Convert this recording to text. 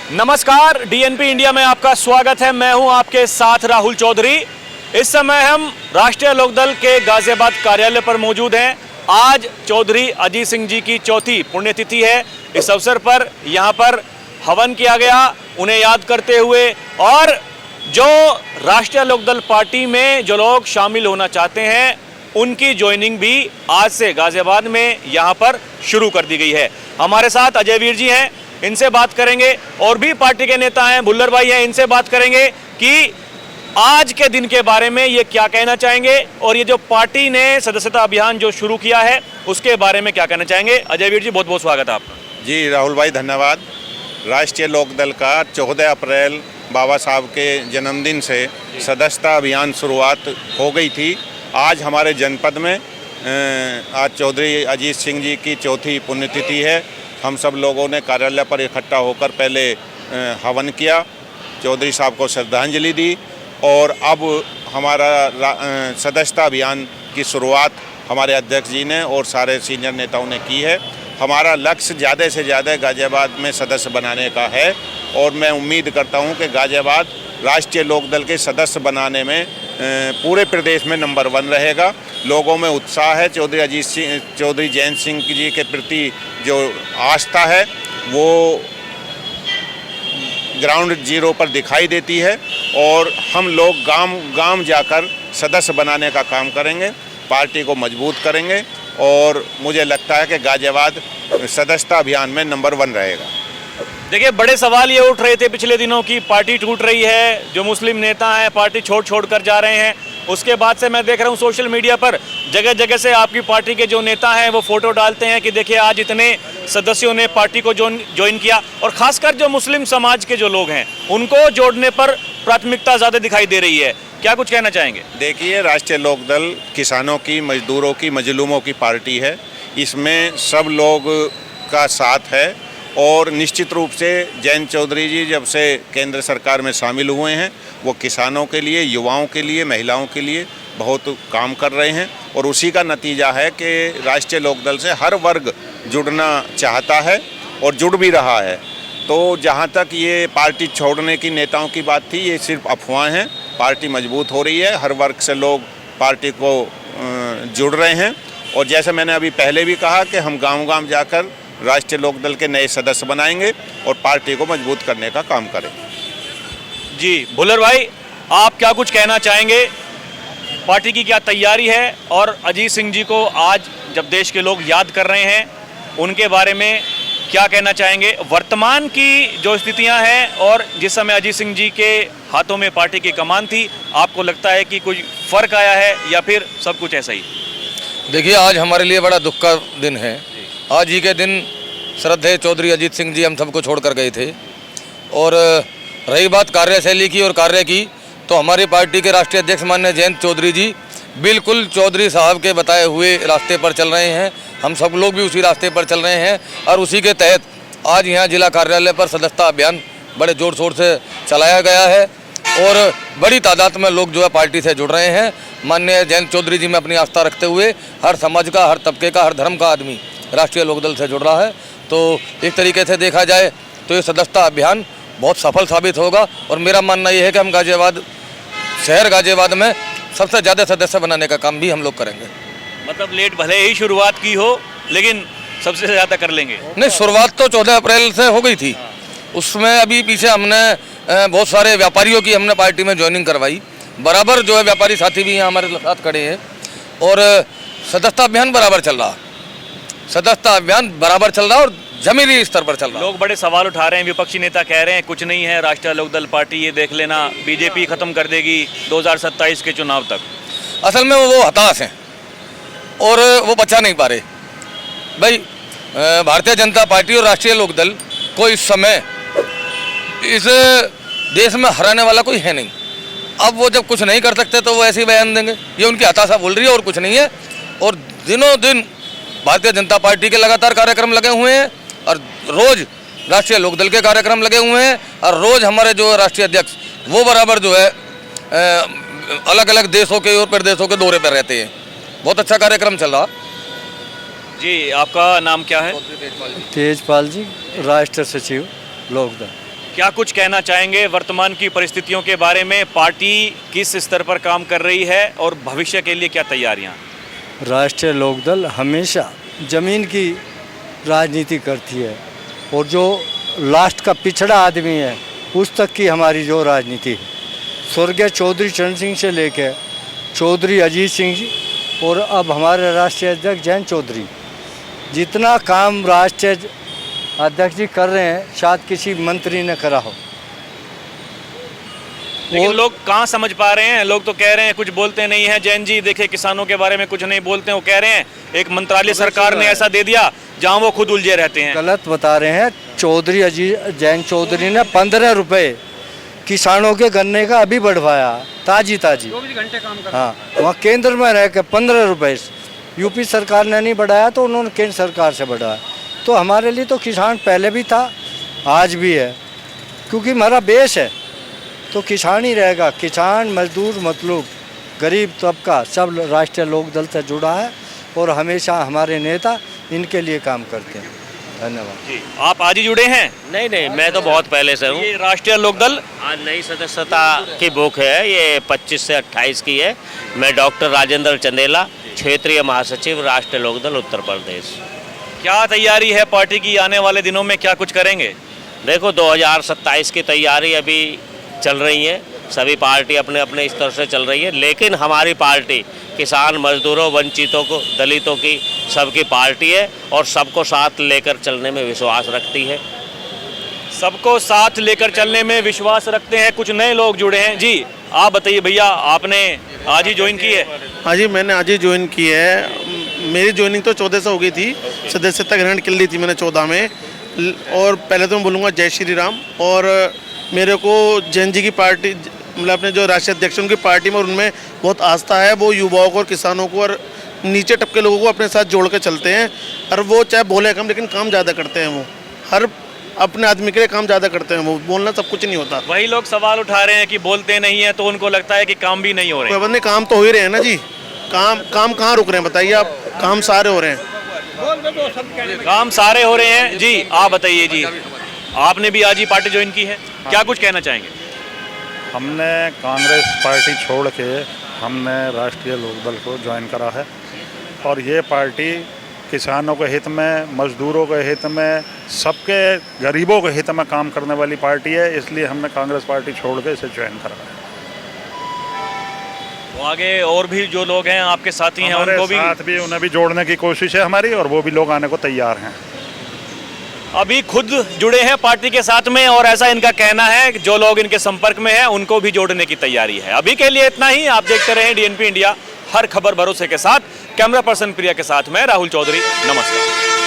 नमस्कार, DNP India में आपका स्वागत है। मैं हूं आपके साथ राहुल चौधरी। इस समय हम राष्ट्रीय लोकदल के गाजियाबाद कार्यालय पर मौजूद हैं। आज चौधरी अजीत सिंह जी की चौथी पुण्यतिथि है। इस अवसर पर यहां पर हवन किया गया, उन्हें याद करते हुए, और जो राष्ट्रीय लोकदल पार्टी में जो लोग शामिल होना चाहते हैं उनकी ज्वाइनिंग भी आज से गाजियाबाद में यहां पर शुरू कर दी गई है। हमारे साथ अजय वीर जी हैं, इनसे बात करेंगे, और भी पार्टी के नेता हैं, भुल्लर भाई हैं, इनसे बात करेंगे कि आज के दिन के बारे में ये क्या कहना चाहेंगे और ये जो पार्टी ने सदस्यता अभियान जो शुरू किया है उसके बारे में क्या कहना चाहेंगे। अजय वीर जी, बहुत बहुत स्वागत है आपका। जी राहुल भाई, धन्यवाद। राष्ट्रीय लोकदल का 14 अप्रैल बाबा साहब के जन्मदिन से सदस्यता अभियान शुरुआत हो गई थी। आज हमारे जनपद में आज चौधरी अजीत सिंह जी की चौथी पुण्यतिथि है। हम सब लोगों ने कार्यालय पर इकट्ठा होकर पहले हवन किया, चौधरी साहब को श्रद्धांजलि दी, और अब हमारा सदस्यता अभियान की शुरुआत हमारे अध्यक्ष जी ने और सारे सीनियर नेताओं ने की है। हमारा लक्ष्य ज़्यादा से ज़्यादा गाजियाबाद में सदस्य बनाने का है, और मैं उम्मीद करता हूं कि गाजियाबाद राष्ट्रीय लोकदल के सदस्य बनाने में पूरे प्रदेश में नंबर 1 रहेगा। लोगों में उत्साह है। चौधरी जयंत सिंह जी के प्रति जो आस्था है वो ग्राउंड जीरो पर दिखाई देती है, और हम लोग गांव जाकर सदस्य बनाने का काम करेंगे, पार्टी को मजबूत करेंगे, और मुझे लगता है कि गाजियाबाद सदस्यता अभियान में नंबर 1 रहेगा। देखिए, बड़े सवाल ये उठ रहे थे पिछले दिनों की पार्टी टूट रही है, जो मुस्लिम नेता हैं पार्टी छोड़ कर जा रहे हैं। उसके बाद से मैं देख रहा हूँ सोशल मीडिया पर जगह जगह से आपकी पार्टी के जो नेता हैं वो फोटो डालते हैं कि देखिए आज इतने सदस्यों ने पार्टी को ज्वाइन किया, और खासकर जो मुस्लिम समाज के जो लोग हैं उनको जोड़ने पर प्राथमिकता ज़्यादा दिखाई दे रही है। क्या कुछ कहना चाहेंगे? देखिए, राष्ट्रीय लोकदल किसानों की, मजदूरों की, मजलूमों की पार्टी है। इसमें सब लोग का साथ है, और निश्चित रूप से जयंत चौधरी जी जब से केंद्र सरकार में शामिल हुए हैं वो किसानों के लिए, युवाओं के लिए, महिलाओं के लिए बहुत काम कर रहे हैं, और उसी का नतीजा है कि राष्ट्रीय लोकदल से हर वर्ग जुड़ना चाहता है और जुड़ भी रहा है। तो जहाँ तक ये पार्टी छोड़ने की नेताओं की बात थी, ये सिर्फ अफवाह हैं। पार्टी मजबूत हो रही है, हर वर्ग से लोग पार्टी को जुड़ रहे हैं, और जैसे मैंने अभी पहले भी कहा कि हम गांव जाकर राष्ट्रीय लोकदल के नए सदस्य बनाएंगे और पार्टी को मजबूत करने का काम करेंगे। जी भुल्लर भाई, आप क्या कुछ कहना चाहेंगे? पार्टी की क्या तैयारी है, और अजीत सिंह जी को आज जब देश के लोग याद कर रहे हैं उनके बारे में क्या कहना चाहेंगे? वर्तमान की जो स्थितियां हैं और जिस समय अजीत सिंह जी के हाथों में पार्टी की कमान थी, आपको लगता है कि कोई फर्क आया है या फिर सब कुछ ऐसा ही? देखिए, आज हमारे लिए बड़ा दुख का दिन है। आज ही के दिन श्रद्धेय चौधरी अजीत सिंह जी हम सबको छोड़ कर गए थे। और रही बात कार्यशैली की और कार्य की, तो हमारी पार्टी के राष्ट्रीय अध्यक्ष माननीय जयंत चौधरी जी बिल्कुल चौधरी साहब के बताए हुए रास्ते पर चल रहे हैं। हम सब लोग भी उसी रास्ते पर चल रहे हैं, और उसी के तहत आज यहाँ जिला कार्यालय पर सदस्यता अभियान बड़े ज़ोर शोर से चलाया गया है, और बड़ी तादाद में लोग जो है पार्टी से जुड़ रहे हैं। माननीय जयंत चौधरी जी में अपनी आस्था रखते हुए हर समाज का, हर तबके का, हर धर्म का आदमी राष्ट्रीय लोकदल से जुड़ रहा है। तो एक तरीके से देखा जाए तो ये सदस्यता अभियान बहुत सफल साबित होगा, और मेरा मानना ये है कि हम गाजियाबाद में सबसे ज़्यादा सदस्य बनाने का काम भी हम लोग करेंगे। मतलब लेट भले ही शुरुआत की हो, लेकिन सबसे ज़्यादा कर लेंगे। नहीं, शुरुआत तो 14 अप्रैल से हो गई थी। उसमें अभी पीछे हमने बहुत सारे व्यापारियों की हमने पार्टी में ज्वाइनिंग करवाई। बराबर जो है व्यापारी साथी भी यहाँ हमारे साथ खड़े हैं, और सदस्यता अभियान बराबर चल रहा और जमीनी स्तर पर चल रहा। लोग बड़े सवाल उठा रहे हैं, विपक्षी नेता कह रहे हैं कुछ नहीं है, राष्ट्रीय लोकदल पार्टी ये देख लेना, बीजेपी खत्म कर देगी 2027 के चुनाव तक। असल में वो हताश हैं और वो बचा नहीं पा रहे। भाई, भारतीय जनता पार्टी और राष्ट्रीय लोकदल को इस समय इस देश में हराने वाला कोई है नहीं। अब वो जब कुछ नहीं कर सकते तो वो ऐसे ही बयान देंगे, ये उनकी हताशा बोल रही है और कुछ नहीं है। और दिनों दिन भारतीय जनता पार्टी के लगातार कार्यक्रम लगे हुए हैं, और रोज राष्ट्रीय लोकदल के कार्यक्रम लगे हुए हैं, और रोज हमारे जो राष्ट्रीय अध्यक्ष वो बराबर जो है अलग अलग देशों के और प्रदेशों के दौरे पर रहते हैं। बहुत अच्छा कार्यक्रम चल रहा। जी, आपका नाम क्या है? तेजपाल जी, राष्ट्र सचिव लोकदल। क्या कुछ कहना चाहेंगे वर्तमान की परिस्थितियों के बारे में? पार्टी किस स्तर पर काम कर रही है और भविष्य के लिए क्या तैयारियां? राष्ट्रीय लोकदल हमेशा ज़मीन की राजनीति करती है और जो लास्ट का पिछड़ा आदमी है उस तक की हमारी जो राजनीति है, स्वर्गीय चौधरी चरण सिंह से लेकर चौधरी अजीत सिंह जी और अब हमारे राष्ट्रीय अध्यक्ष जयंत चौधरी, जितना काम राष्ट्रीय अध्यक्ष जी कर रहे हैं शायद किसी मंत्री ने करा हो। लेकिन लोग कहाँ समझ पा रहे हैं? लोग तो कह रहे हैं कुछ बोलते नहीं हैं। जैन जी देखिए किसानों के बारे में कुछ नहीं बोलते हैं, वो कह रहे हैं एक मंत्रालय सरकार ने ऐसा दे दिया जहाँ वो खुद उलझे रहते हैं। गलत बता रहे हैं। चौधरी अजीत जयंत चौधरी ने 15 रुपये किसानों के गन्ने का अभी बढ़वाया, ताजी 24 घंटे काम कर। हाँ, वहाँ केंद्र में रह के 15 रुपये यूपी सरकार ने नहीं बढ़ाया तो उन्होंने केंद्र सरकार से बढ़ाया। तो हमारे लिए तो किसान पहले भी था, आज भी है, क्योंकि हमारा बेस है तो किसान ही रहेगा। किसान, मजदूर, मतलूब, गरीब तबका सब राष्ट्रीय लोकदल से जुड़ा है और हमेशा हमारे नेता इनके लिए काम करते हैं। धन्यवाद जी। आप आज ही जुड़े हैं? नहीं, मैं तो बहुत पहले से हूँ। ये राष्ट्रीय लोकदल आज नई सदस्यता की बुक है, ये 25 से 28 की है। मैं डॉक्टर राजेंद्र चंदेला, क्षेत्रीय महासचिव, राष्ट्रीय लोकदल उत्तर प्रदेश। क्या तैयारी है पार्टी की? आने वाले दिनों में क्या कुछ करेंगे? देखो 2027 की तैयारी अभी चल रही है, सभी पार्टी अपने अपने स्तर से चल रही है, लेकिन हमारी पार्टी किसान, मजदूरों, वंचितों को, दलितों की सबकी पार्टी है और सबको साथ लेकर चलने में विश्वास रखती है। सबको साथ लेकर चलने में विश्वास रखते हैं। कुछ नए लोग जुड़े हैं। जी आप बताइए भैया, आपने आज ही ज्वाइन की है? हाँ जी, मैंने आज ही ज्वाइन की है। मेरी ज्वाइनिंग तो 14 से हो गई थी, सदस्यता ग्रहण कर ली थी मैंने 14 में। और पहले तो मैं बोलूँगा जय श्री राम। और मेरे को जैन जी की पार्टी, मतलब अपने जो राष्ट्रीय अध्यक्ष उनकी पार्टी में, और उनमें बहुत आस्था है। वो युवाओं को और किसानों को और नीचे टपके लोगों को अपने साथ जोड़ के चलते हैं। और वो चाहे बोले कम लेकिन काम ज़्यादा करते हैं। वो हर अपने आदमी के लिए काम ज़्यादा करते हैं। वो बोलना सब कुछ नहीं होता। वही लोग सवाल उठा रहे हैं कि बोलते नहीं है तो उनको लगता है कि काम भी नहीं हो रहे। कोई काम तो हो ही रहे हैं ना जी। काम कहाँ रुक रहे हैं बताइए आप? काम सारे हो रहे हैं। काम सारे हो रहे हैं। जी आप बताइए जी, आपने भी आज ही पार्टी ज्वाइन की है, क्या कुछ कहना चाहेंगे? हमने कांग्रेस पार्टी छोड़ के हमने राष्ट्रीय लोकदल को ज्वाइन करा है और ये पार्टी किसानों के हित में, मजदूरों के हित में, सबके गरीबों के हित में काम करने वाली पार्टी है। इसलिए हमने कांग्रेस पार्टी छोड़ के इसे ज्वाइन करा है। तो आगे और भी जो लोग हैं आपके साथी हैं उनको भी उन्हें भी जोड़ने की कोशिश है हमारी और वो भी लोग आने को तैयार हैं। अभी खुद जुड़े हैं पार्टी के साथ में और ऐसा इनका कहना है कि जो लोग इनके संपर्क में हैं उनको भी जोड़ने की तैयारी है। अभी के लिए इतना ही। आप देखते रहें DNP इंडिया, हर खबर भरोसे के साथ। कैमरा पर्सन प्रिया के साथ मैं राहुल चौधरी, नमस्कार।